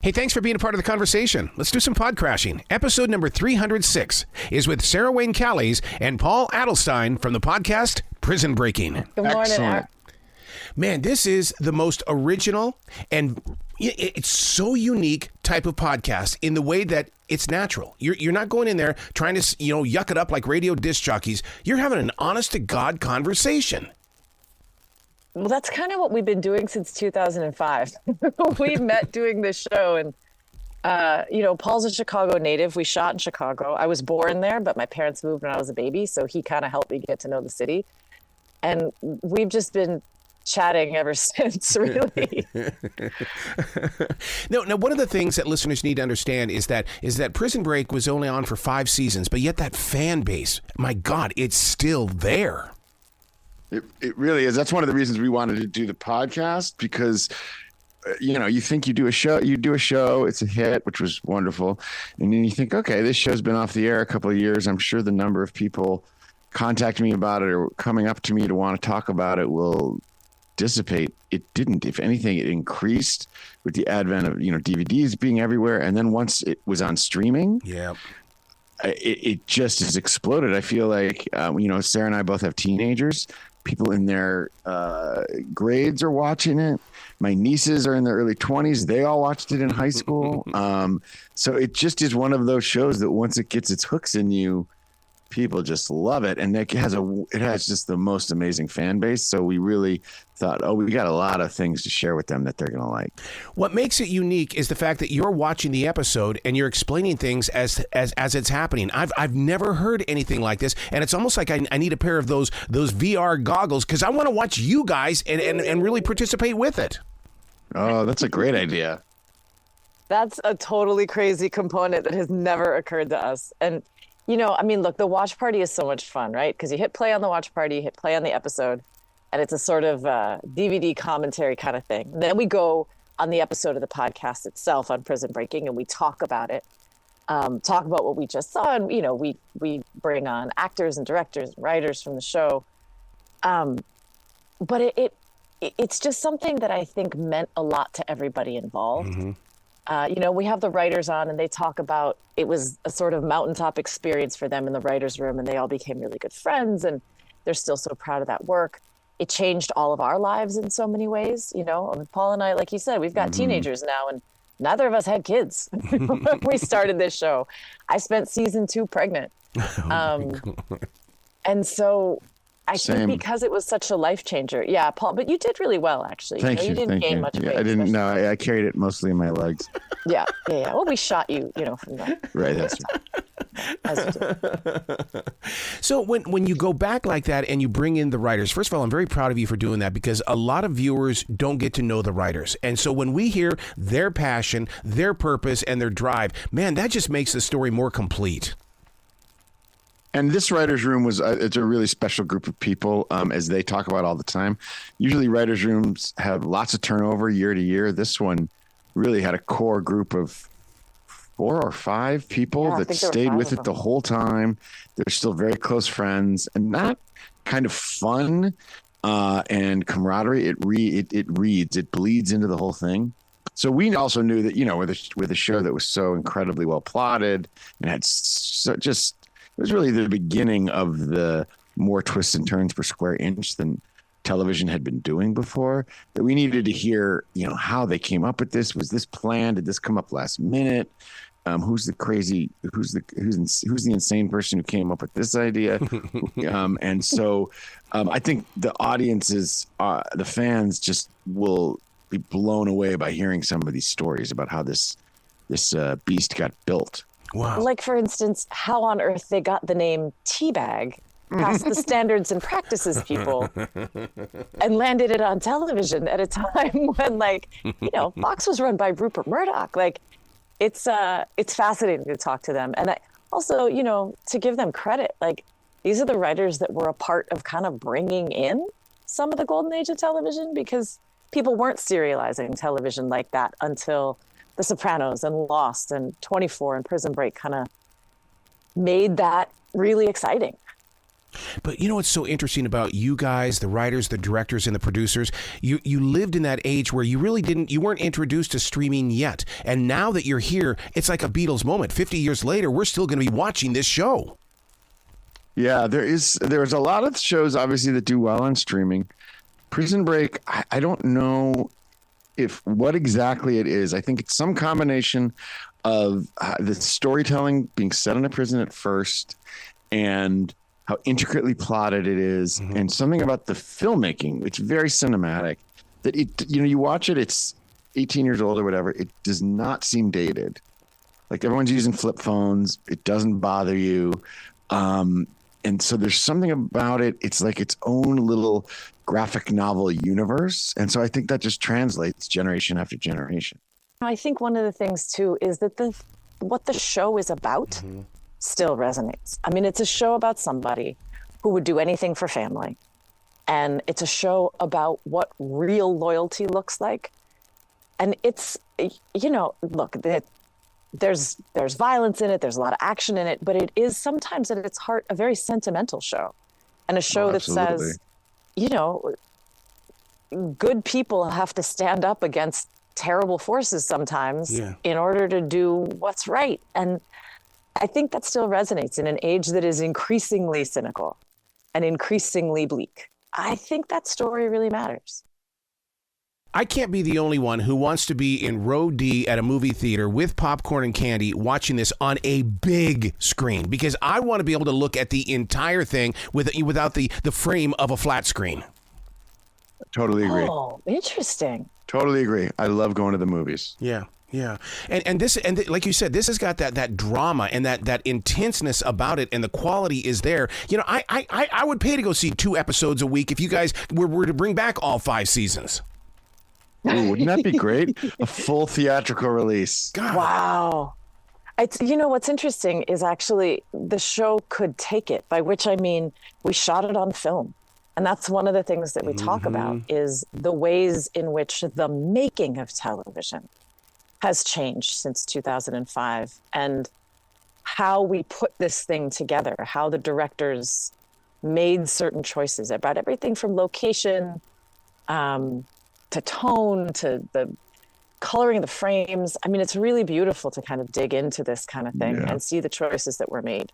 Hey, thanks for being a part of the conversation. Let's do some pod crashing. Episode number 306 is with Sarah Wayne Callies and Paul Adelstein from the podcast Prison Breaking. Good morning. Excellent. Man, this is the most original and it's so unique type of podcast in the way that it's natural. You're not going in there trying to, yuck it up like radio disc jockeys. You're having an honest to God conversation. Well, that's kind of what we've been doing since 2005. We met doing this show, and Paul's a Chicago native. We shot in Chicago. I was born there, but my parents moved when I was a baby, so he kind of helped me get to know the city. And we've just been chatting ever since, really. Now, one of the things that listeners need to understand is that Prison Break was only on for 5 seasons, but yet that fan base, my God, it's still there. It really is. That's one of the reasons we wanted to do the podcast, because you think you do a show, it's a hit, which was wonderful, and then you think, okay, this show's been off the air a couple of years. I'm sure the number of people contacting me about it or coming up to me to want to talk about it will dissipate. It didn't. If anything, it increased with the advent of DVDs being everywhere, and then once it was on streaming, it just has exploded. I feel like Sarah and I both have teenagers. People in their grades are watching it. My nieces are in their early 20s. They all watched it in high school. So it just is one of those shows that once it gets its hooks in you, people just love it. And it has just the most amazing fan base. So we really thought, we got a lot of things to share with them that they're going to like. What makes it unique is the fact that you're watching the episode and you're explaining things as it's happening. I've never heard anything like this, and it's almost like I need a pair of those VR goggles because I want to watch you guys and really participate with it. Oh, that's a great idea. That's a totally crazy component that has never occurred to us. And look, the watch party is so much fun, right? Because you hit play on the watch party, you hit play on the episode, and it's a sort of DVD commentary kind of thing. Then we go on the episode of the podcast itself on Prison Breaking, and we talk about it, talk about what we just saw, and we bring on actors and directors and writers from the show. But it's just something that I think meant a lot to everybody involved. Mm-hmm. We have the writers on, and they talk about it was a sort of mountaintop experience for them in the writer's room, and they all became really good friends, and they're still so proud of that work. It changed all of our lives in so many ways. Paul and I, like you said, we've got teenagers now, and neither of us had kids when we started this show. I spent season 2 pregnant. And so I think because it was such a life changer. Yeah, Paul, but you did really well, actually. Thank you. You didn't gain much weight. I didn't know. I carried it mostly in my legs. Yeah. Well, we shot you, from that. Right, that's right. So when you go back like that and you bring in the writers, first of all, I'm very proud of you for doing that, because a lot of viewers don't get to know the writers. And so when we hear their passion, their purpose, and their drive, man, that just makes the story more complete. And this writer's room it's a really special group of people, as they talk about all the time. Usually writer's rooms have lots of turnover year to year. This one really had a core group of 4 or 5 people that stayed with it the whole time. They're still very close friends, and that kind of fun and camaraderie, it bleeds into the whole thing. So we also knew that, with a show that was so incredibly well plotted and had it was really the beginning of the more twists and turns per square inch than television had been doing before, that we needed to hear, how they came up with this. Was this planned? Did this come up last minute? Who's the insane person who came up with this idea? And so I think the audiences, the fans just will be blown away by hearing some of these stories about how this beast got built. Wow. Like, for instance, how on earth they got the name Teabag past the standards and practices people and landed it on television at a time when, Fox was run by Rupert Murdoch. It's fascinating to talk to them. And I also, to give them credit, these are the writers that were a part of kind of bringing in some of the golden age of television, because people weren't serializing television like that until The Sopranos and Lost and 24 and Prison Break kind of made that really exciting. But you know what's so interesting about you guys, the writers, the directors, and the producers? You lived in that age where you weren't introduced to streaming yet. And now that you're here, it's like a Beatles moment. 50 years later, we're still going to be watching this show. Yeah, there's a lot of shows, obviously, that do well on streaming. Prison Break, I don't know what exactly it is. I think it's some combination of the storytelling being set in a prison at first and how intricately plotted it is, and something about the filmmaking. It's very cinematic. That you watch it, it's 18 years old or whatever. It does not seem dated. Like everyone's using flip phones. It doesn't bother you. And so there's something about it. It's like its own little graphic novel universe. And so I think that just translates generation after generation. I think one of the things too is that what the show is about still resonates. I mean, it's a show about somebody who would do anything for family. And it's a show about what real loyalty looks like. And it's, look, there's violence in it. There's a lot of action in it, but it is sometimes at its heart a very sentimental show, and a show that says, good people have to stand up against terrible forces sometimes in order to do what's right. And I think that still resonates in an age that is increasingly cynical and increasingly bleak. I think that story really matters. I can't be the only one who wants to be in row D at a movie theater with popcorn and candy watching this on a big screen, because I want to be able to look at the entire thing without the frame of a flat screen. Totally agree. Oh, interesting. Totally agree. I love going to the movies. Yeah. Yeah. And like you said, this has got that drama and that intenseness about it, and the quality is there. I would pay to go see 2 episodes a week if you guys were to bring back all 5 seasons. Ooh, wouldn't that be great? A full theatrical release. God. Wow. What's interesting is actually the show could take it, by which I mean we shot it on film. And that's one of the things that we talk about is the ways in which the making of television has changed since 2005, and how we put this thing together, how the directors made certain choices about everything from location to tone, to the coloring of the frames. I mean, it's really beautiful to kind of dig into this kind of thing and see the choices that were made.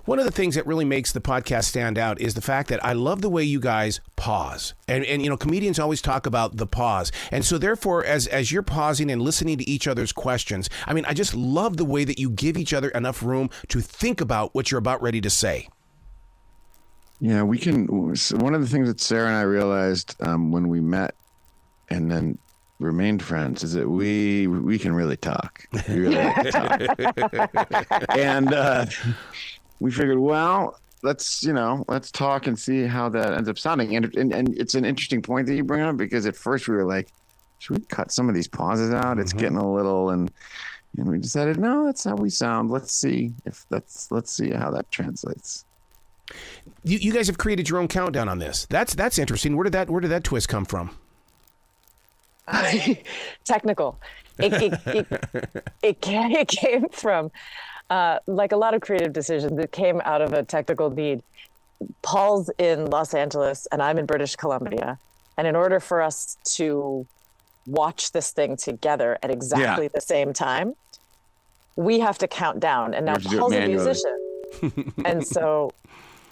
One of the things that really makes the podcast stand out is the fact that I love the way you guys pause. And comedians always talk about the pause. And so therefore, as you're pausing and listening to each other's questions, I mean, I just love the way that you give each other enough room to think about what you're about ready to say. Yeah, one of the things that Sarah and I realized when we met and then remained friends is that we can really talk. We really like to talk. And we figured, well, let's talk and see how that ends up sounding. And it's an interesting point that you bring up, because at first we were like, should we cut some of these pauses out? It's getting a little, and we decided, no, that's how we sound. Let's see how that translates. You guys have created your own countdown on this. That's interesting. Where did that twist come from? Technical. It came from like a lot of creative decisions. It came out of a technical need. Paul's in Los Angeles and I'm in British Columbia, and in order for us to watch this thing together at exactly the same time, we have to count down. And now Paul's a musician, and so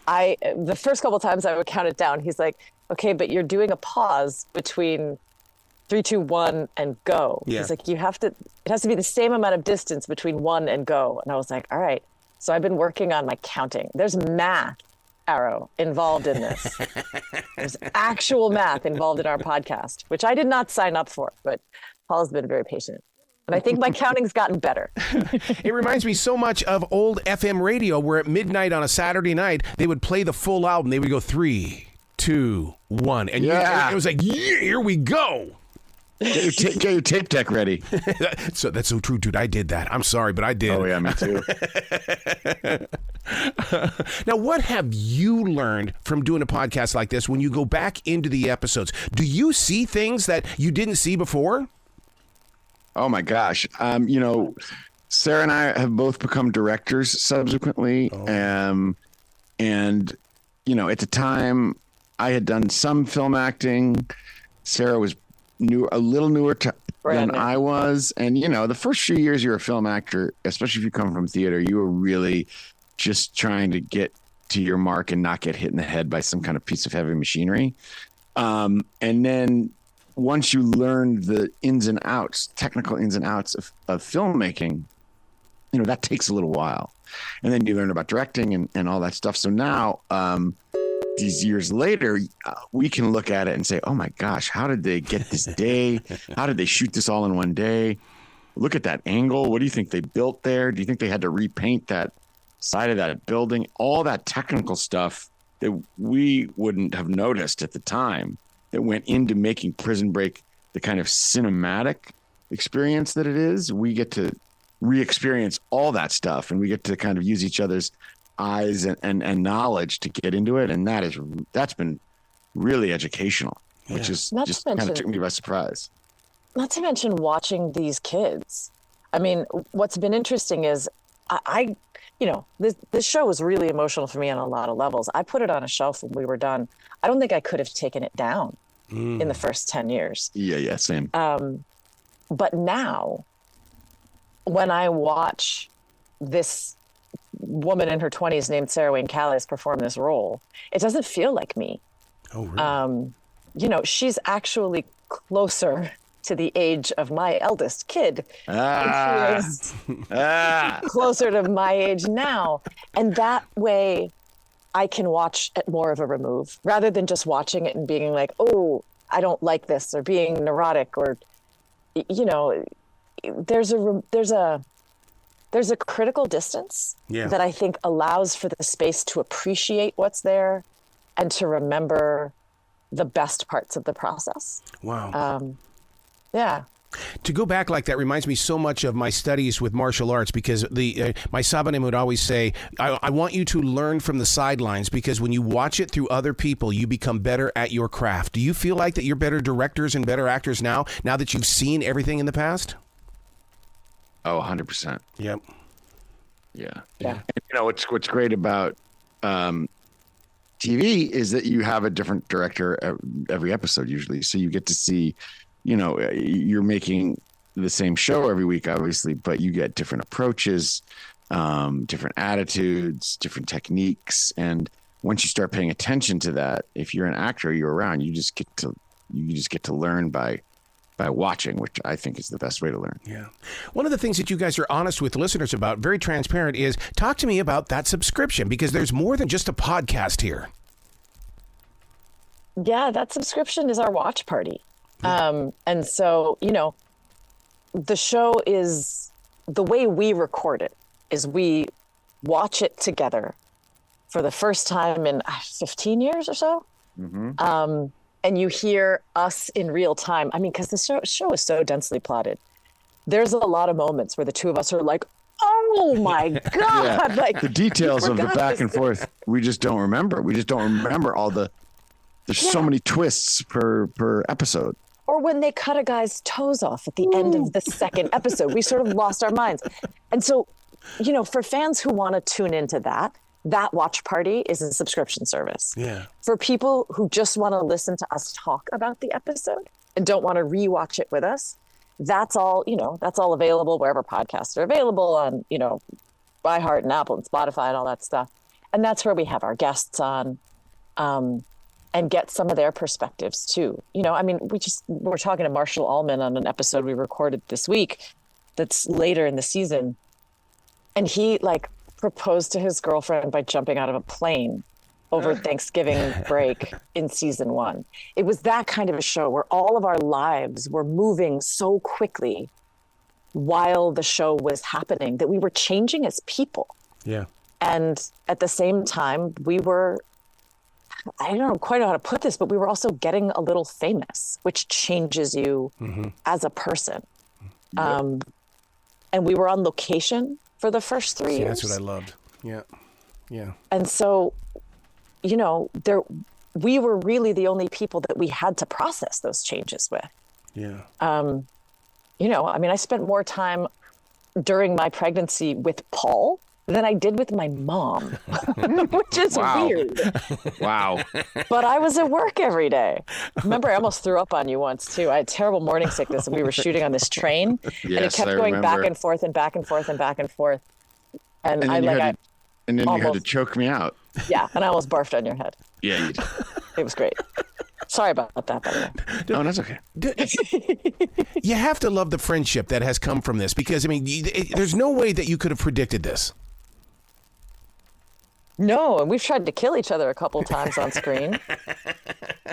the first couple of times I would count it down, he's like, okay, but you're doing a pause between 3, 2, 1 and go. Yeah. He's like, it has to be the same amount of distance between 1 and go. And I was like, all right. So I've been working on my counting. There's math, Arrow, involved in this. There's actual math involved in our podcast, which I did not sign up for, but Paul's been very patient. And I think my counting's gotten better. It reminds me so much of old FM radio, where at midnight on a Saturday night, they would play the full album. They would go 3, 2, 1. And it was like, here we go. Get your tape deck ready. So that's so true, dude. I did that. I'm sorry, but I did. Oh, yeah, me too. Now, what have you learned from doing a podcast like this when you go back into the episodes? Do you see things that you didn't see before? Oh, my gosh. Sarah and I have both become directors subsequently. And at the time I had done some film acting. Sarah was a little newer than I was. And, the first few years you're a film actor, especially if you come from theater, you were really just trying to get to your mark and not get hit in the head by some kind of piece of heavy machinery. And then once you learn the technical ins and outs of filmmaking, that takes a little while. And then you learn about directing and all that stuff. So now, these years later, we can look at it and say, oh my gosh, how did they get this day? How did they shoot this all in one day? Look at that angle. What do you think they built there? Do you think they had to repaint that side of that building? All that technical stuff that we wouldn't have noticed at the time that went into making Prison Break the kind of cinematic experience that it is. We get to re-experience all that stuff, and we get to kind of use each other's eyes and knowledge to get into it. And that's been really educational, which is just kind of took me by surprise. Not to mention watching these kids. I mean, what's been interesting is this show was really emotional for me on a lot of levels. I put it on a shelf when we were done. I don't think I could have taken it down in the first 10 years. Yeah, same. But now, when I watch this woman in her 20s named Sarah Wayne Callies perform this role, it doesn't feel like me. Oh, really? She's actually closer to the age of my eldest kid. She is closer to my age now. And that way I can watch at more of a remove rather than just watching it and being like, oh, I don't like this, or being neurotic, or, there's a critical distance that I think allows for the space to appreciate what's there and to remember the best parts of the process. Wow. Yeah. To go back like that reminds me so much of my studies with martial arts, because my sabanim would always say, I want you to learn from the sidelines, because when you watch it through other people, you become better at your craft. Do you feel like that you're better directors and better actors now that you've seen everything in the past? Oh, 100%. Yep. Yeah. Yeah. And, what's great about TV is that you have a different director every episode usually. So you get to see, you're making the same show every week, obviously, but you get different approaches, different attitudes, different techniques. And once you start paying attention to that, if you're an actor, you're around, you just get to learn by watching, which I think is the best way to learn. Yeah. One of the things that you guys are honest with listeners about, very transparent, is talk to me about that subscription, because there's more than just a podcast here. Yeah, that subscription is our watch party. And so, the show is, the way we record it is we watch it together for the first time in 15 years or so. Mm-hmm. And you hear us in real time. I mean, because the show is so densely plotted. There's a lot of moments where the two of us are like, oh my God. Yeah. Like, the details of the back and forth, we just don't remember. We just don't remember there's so many twists per episode. Or when they cut a guy's toes off at the end of the second episode, we sort of lost our minds. And so, for fans who want to tune into that watch party is a subscription service. Yeah. For people who just want to listen to us talk about the episode and don't want to rewatch it with us, that's all available wherever podcasts are available, on, iHeart and Apple and Spotify and all that stuff. And that's where we have our guests on, and get some of their perspectives too. We're talking to Marshall Allman on an episode we recorded this week that's later in the season. And he proposed to his girlfriend by jumping out of a plane over Thanksgiving break in season 1. It was that kind of a show where all of our lives were moving so quickly while the show was happening that we were changing as people. Yeah. And at the same time, we were, I don't quite know how to put this, but we were also getting a little famous, which changes you as a person. Yep. And we were on location for the first 3 years. That's what I loved. Yeah. Yeah. And so, we were really the only people that we had to process those changes with. Yeah. I spent more time during my pregnancy with Paul than I did with my mom, which is weird. Wow. But I was at work every day. Remember, I almost threw up on you once too. I had terrible morning sickness, and we were shooting on this train, and it kept going back and forth and back and forth and back and forth. And then you had to choke me out. Yeah, and I almost barfed on your head. Yeah, you did. It was great. Sorry about that, by the way. Oh, that's okay. You have to love the friendship that has come from this, because, I mean, there's no way that you could have predicted this. No, and we've tried to kill each other a couple times on screen.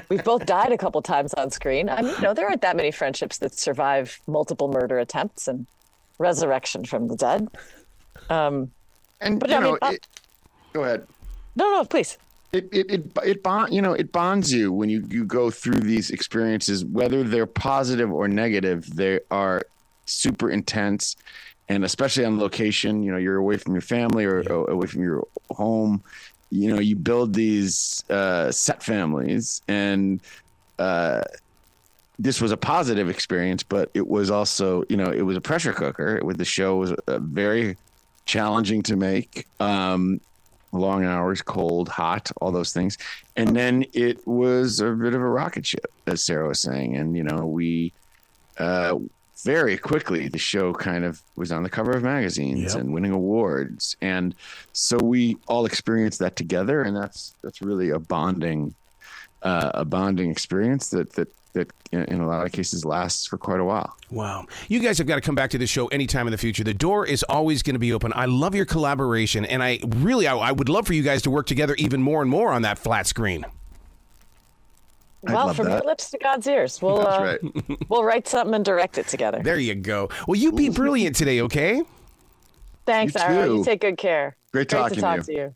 We've both died a couple times on screen. I mean, there aren't that many friendships that survive multiple murder attempts and resurrection from the dead. Go ahead. No, please. It bonds you when you go through these experiences, whether they're positive or negative. They are super intense, and especially on location. You're away from your family or away from your home. You build these set families, and this was a positive experience, but it was also it was a pressure cooker. The show was very challenging to make. Long hours, cold, hot, all those things. And then it was a bit of a rocket ship, as Sarah was saying. And, we very quickly, the show kind of was on the cover of magazines and winning awards. And so we all experienced that together. And that's really a bonding experience that in a lot of cases lasts for quite a while. Wow. You guys have got to come back to this show anytime in the future. The door is always going to be open. I love your collaboration, and I would love for you guys to work together even more and more on that flat screen. Well, from your lips to God's ears. We'll we'll write something and direct it together. There you go. Well, you be brilliant today, okay? Thanks, Ira. You take good care. Great talking to talk to you.